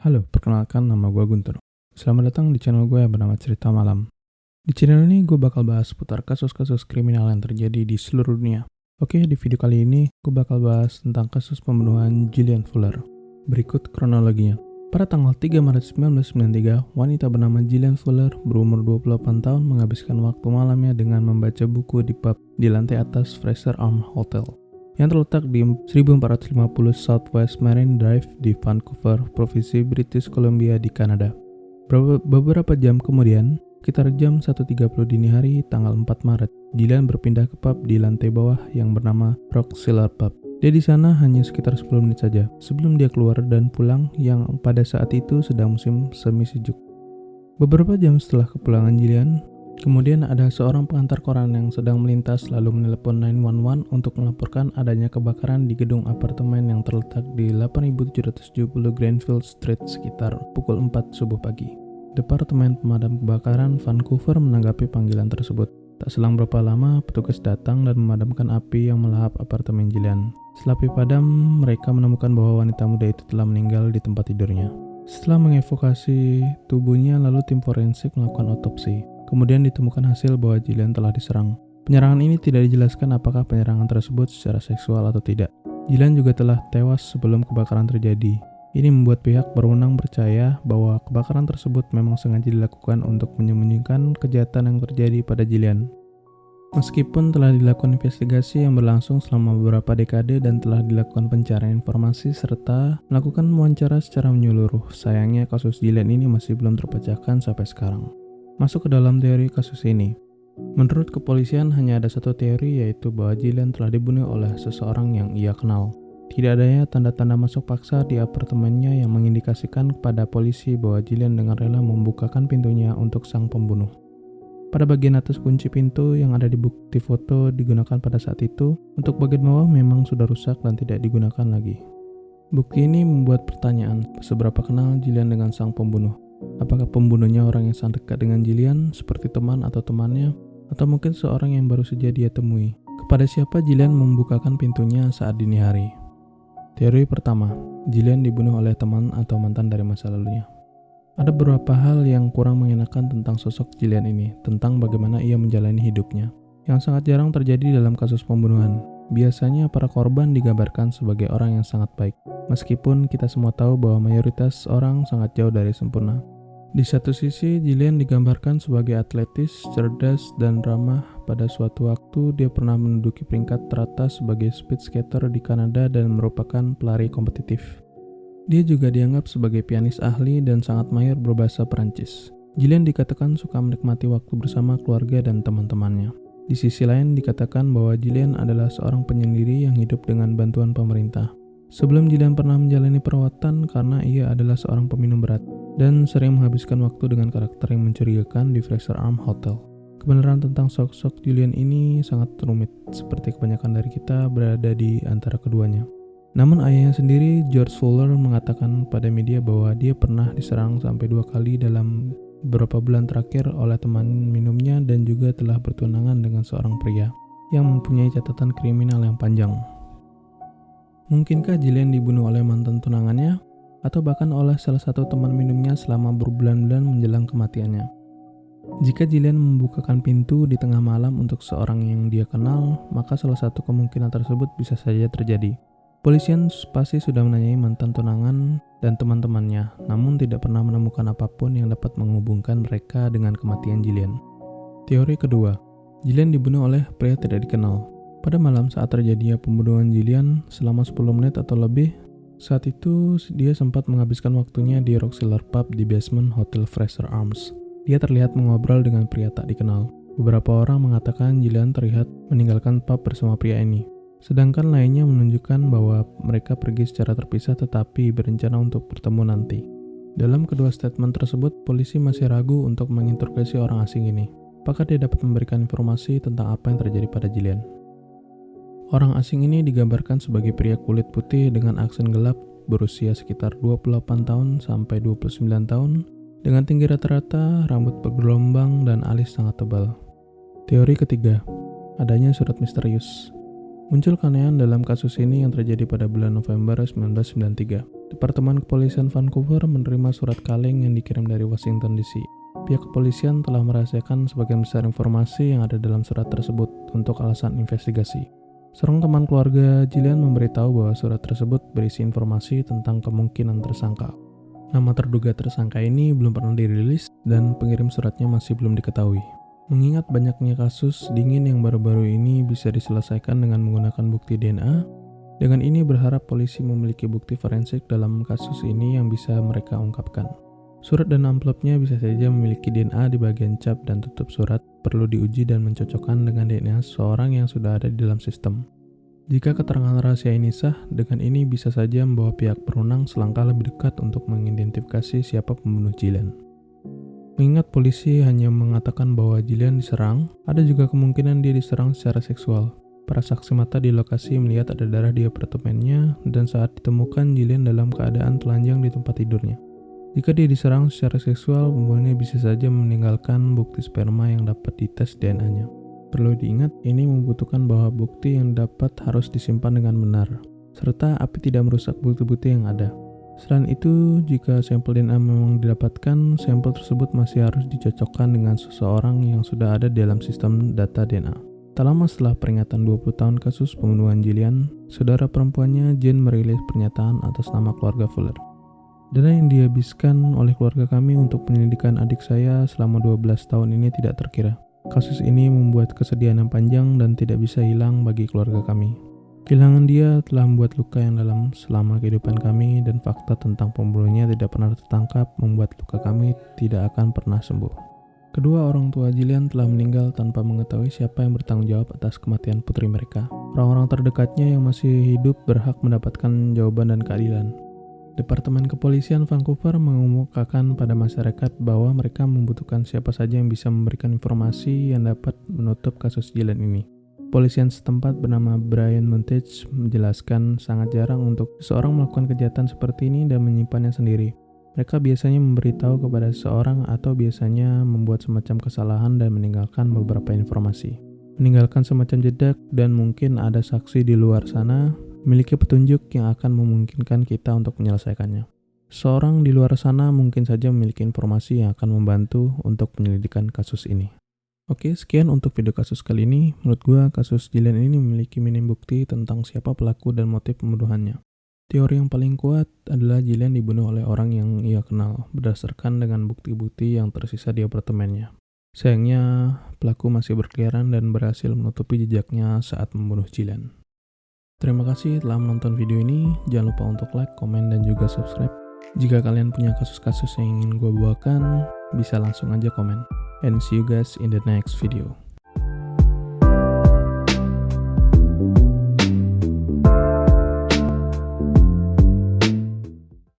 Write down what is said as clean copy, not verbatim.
Halo, perkenalkan nama gue Guntur. Selamat datang di channel gue yang bernama Cerita Malam. Di channel ini gue bakal bahas seputar kasus-kasus kriminal yang terjadi di seluruh dunia. Oke, di video kali ini gue bakal bahas tentang kasus pembunuhan Gillian Fuller. Berikut kronologinya. Pada tanggal 3 Maret 1993, wanita bernama Gillian Fuller berumur 28 tahun menghabiskan waktu malamnya dengan membaca buku di pub di lantai atas Fraser Arms Hotel yang terletak di 1450 Southwest Marine Drive di Vancouver, Provinsi British Columbia di Kanada. Beberapa jam kemudian, sekitar jam 1.30 dini hari tanggal 4 Maret, Gillian berpindah ke pub di lantai bawah yang bernama Rock Cellar Pub. Dia di sana hanya sekitar 10 menit saja sebelum dia keluar dan pulang yang pada saat itu sedang musim semi sejuk. Beberapa jam setelah kepulangan Gillian, kemudian ada seorang pengantar koran yang sedang melintas lalu menelepon 911 untuk melaporkan adanya kebakaran di gedung apartemen yang terletak di 8770 Granville Street sekitar pukul 4 subuh pagi. Departemen Pemadam Kebakaran Vancouver menanggapi panggilan tersebut. Tak selang berapa lama, petugas datang dan memadamkan api yang melahap apartemen Gillian. Setelah api padam, mereka menemukan bahwa wanita muda itu telah meninggal di tempat tidurnya. Setelah mengevokasi tubuhnya, lalu tim forensik melakukan otopsi. Kemudian ditemukan hasil bahwa Gillian telah diserang. Penyerangan ini tidak dijelaskan apakah penyerangan tersebut secara seksual atau tidak. Gillian juga telah tewas sebelum kebakaran terjadi. Ini membuat pihak berwenang percaya bahwa kebakaran tersebut memang sengaja dilakukan untuk menyembunyikan kejahatan yang terjadi pada Gillian. Meskipun telah dilakukan investigasi yang berlangsung selama beberapa dekade dan telah dilakukan pencarian informasi serta melakukan wawancara secara menyeluruh, sayangnya kasus Gillian ini masih belum terpecahkan sampai sekarang. Masuk ke dalam teori kasus ini. Menurut kepolisian hanya ada satu teori, yaitu bahwa Gillian telah dibunuh oleh seseorang yang ia kenal. Tidak adanya tanda-tanda masuk paksa di apartemennya yang mengindikasikan kepada polisi bahwa Gillian dengan rela membukakan pintunya untuk sang pembunuh. Pada bagian atas kunci pintu yang ada di bukti foto digunakan pada saat itu, untuk bagian bawah memang sudah rusak dan tidak digunakan lagi. Bukti ini membuat pertanyaan, seberapa kenal Gillian dengan sang pembunuh? Apakah pembunuhnya orang yang sangat dekat dengan Gillian, seperti teman atau temannya, atau mungkin seorang yang baru saja dia temui? Kepada siapa Gillian membukakan pintunya saat dini hari? Teori pertama, Gillian dibunuh oleh teman atau mantan dari masa lalunya. Ada beberapa hal yang kurang mengenakan tentang sosok Gillian ini, tentang bagaimana ia menjalani hidupnya, yang sangat jarang terjadi dalam kasus pembunuhan. Biasanya para korban digambarkan sebagai orang yang sangat baik, meskipun kita semua tahu bahwa mayoritas orang sangat jauh dari sempurna. Di satu sisi, Gillian digambarkan sebagai atletis, cerdas, dan ramah. Pada suatu waktu, dia pernah menduduki peringkat teratas sebagai speed skater di Kanada dan merupakan pelari kompetitif. Dia juga dianggap sebagai pianis ahli dan sangat mahir berbahasa Perancis. Gillian dikatakan suka menikmati waktu bersama keluarga dan teman-temannya. Di sisi lain, dikatakan bahwa Gillian adalah seorang penyendiri yang hidup dengan bantuan pemerintah. Sebelum Gillian pernah menjalani perawatan karena ia adalah seorang peminum berat dan sering menghabiskan waktu dengan karakter yang mencurigakan di Fraser Arms Hotel. Kebenaran tentang sosok Gillian ini sangat rumit, seperti kebanyakan dari kita berada di antara keduanya. Namun ayahnya sendiri, George Fuller, mengatakan pada media bahwa dia pernah diserang sampai 2 kali dalam beberapa bulan terakhir oleh teman minumnya dan juga telah bertunangan dengan seorang pria yang mempunyai catatan kriminal yang panjang. Mungkinkah Gillian dibunuh oleh mantan tunangannya, atau bahkan oleh salah satu teman minumnya selama berbulan-bulan menjelang kematiannya? Jika Gillian membukakan pintu di tengah malam untuk seorang yang dia kenal, maka salah satu kemungkinan tersebut bisa saja terjadi. Polisian pasti sudah menanyai mantan tunangan dan teman-temannya, namun tidak pernah menemukan apapun yang dapat menghubungkan mereka dengan kematian Gillian. Teori kedua, Gillian dibunuh oleh pria tidak dikenal. Pada malam saat terjadinya pembunuhan Gillian selama 10 menit atau lebih, saat itu dia sempat menghabiskan waktunya di Rock Cellar Pub di basement Hotel Fraser Arms. Dia terlihat mengobrol dengan pria tak dikenal. Beberapa orang mengatakan Gillian terlihat meninggalkan pub bersama pria ini. Sedangkan lainnya menunjukkan bahwa mereka pergi secara terpisah tetapi berencana untuk bertemu nanti. Dalam kedua statement tersebut, polisi masih ragu untuk menginterogasi orang asing ini. Apakah dia dapat memberikan informasi tentang apa yang terjadi pada Gillian? Orang asing ini digambarkan sebagai pria kulit putih dengan aksen gelap, berusia sekitar 28 tahun sampai 29 tahun, dengan tinggi rata-rata, rambut bergelombang, dan alis sangat tebal. Teori ketiga, adanya surat misterius. Muncul keanehan dalam kasus ini yang terjadi pada bulan November 1993. Departemen Kepolisian Vancouver menerima surat kaleng yang dikirim dari Washington DC. Pihak kepolisian telah merahasiakan sebagian besar informasi yang ada dalam surat tersebut untuk alasan investigasi. Seorang teman keluarga Gillian memberitahu bahwa surat tersebut berisi informasi tentang kemungkinan tersangka. Nama terduga tersangka ini belum pernah dirilis dan pengirim suratnya masih belum diketahui. Mengingat banyaknya kasus dingin yang baru-baru ini bisa diselesaikan dengan menggunakan bukti DNA, dengan ini berharap polisi memiliki bukti forensik dalam kasus ini yang bisa mereka ungkapkan. Surat dan amplopnya bisa saja memiliki DNA di bagian cap dan tutup surat, perlu diuji dan mencocokkan dengan DNA seseorang yang sudah ada di dalam sistem. Jika keterangan rahasia ini sah, dengan ini bisa saja membawa pihak berwenang selangkah lebih dekat untuk mengidentifikasi siapa pembunuh Gillian. Mengingat polisi hanya mengatakan bahwa Gillian diserang, ada juga kemungkinan dia diserang secara seksual. Para saksi mata di lokasi melihat ada darah di apartemennya dan saat ditemukan Gillian dalam keadaan telanjang di tempat tidurnya. Jika dia diserang secara seksual, pembunuhnya bisa saja meninggalkan bukti sperma yang dapat dites DNA-nya. Perlu diingat, ini membutuhkan bahwa bukti yang dapat harus disimpan dengan benar, serta api tidak merusak bukti-bukti yang ada. Selain itu, jika sampel DNA memang didapatkan, sampel tersebut masih harus dicocokkan dengan seseorang yang sudah ada dalam sistem data DNA. Tak lama setelah peringatan 20 tahun kasus pembunuhan Gillian, saudara perempuannya Jane merilis pernyataan atas nama keluarga Fuller. Dana yang dihabiskan oleh keluarga kami untuk penyelidikan adik saya selama 12 tahun ini tidak terkira. Kasus ini membuat kesedihan yang panjang dan tidak bisa hilang bagi keluarga kami. Kehilangan dia telah membuat luka yang dalam selama kehidupan kami dan fakta tentang pembunuhnya tidak pernah tertangkap membuat luka kami tidak akan pernah sembuh. Kedua orang tua Gillian telah meninggal tanpa mengetahui siapa yang bertanggung jawab atas kematian putri mereka. Orang-orang terdekatnya yang masih hidup berhak mendapatkan jawaban dan keadilan. Departemen Kepolisian Vancouver mengemukakan pada masyarakat bahwa mereka membutuhkan siapa saja yang bisa memberikan informasi yang dapat menutup kasus Gillian ini. Kepolisian setempat bernama Brian Montage menjelaskan sangat jarang untuk seseorang melakukan kejahatan seperti ini dan menyimpannya sendiri. Mereka biasanya memberitahu kepada seseorang atau biasanya membuat semacam kesalahan dan meninggalkan beberapa informasi. Meninggalkan semacam jejak dan mungkin ada saksi di luar sana memiliki petunjuk yang akan memungkinkan kita untuk menyelesaikannya. Seorang di luar sana mungkin saja memiliki informasi yang akan membantu untuk penyelidikan kasus ini. Oke, sekian untuk video kasus kali ini. Menurut gue, kasus Gillian ini memiliki minim bukti tentang siapa pelaku dan motif pembunuhannya. Teori yang paling kuat adalah Gillian dibunuh oleh orang yang ia kenal, berdasarkan dengan bukti-bukti yang tersisa di apartemennya. Sayangnya, pelaku masih berkeliaran dan berhasil menutupi jejaknya saat membunuh Gillian. Terima kasih telah menonton video ini. Jangan lupa untuk like, komen, dan juga subscribe. Jika kalian punya kasus-kasus yang ingin gue bawakan, bisa langsung aja komen. And see you guys in the next video.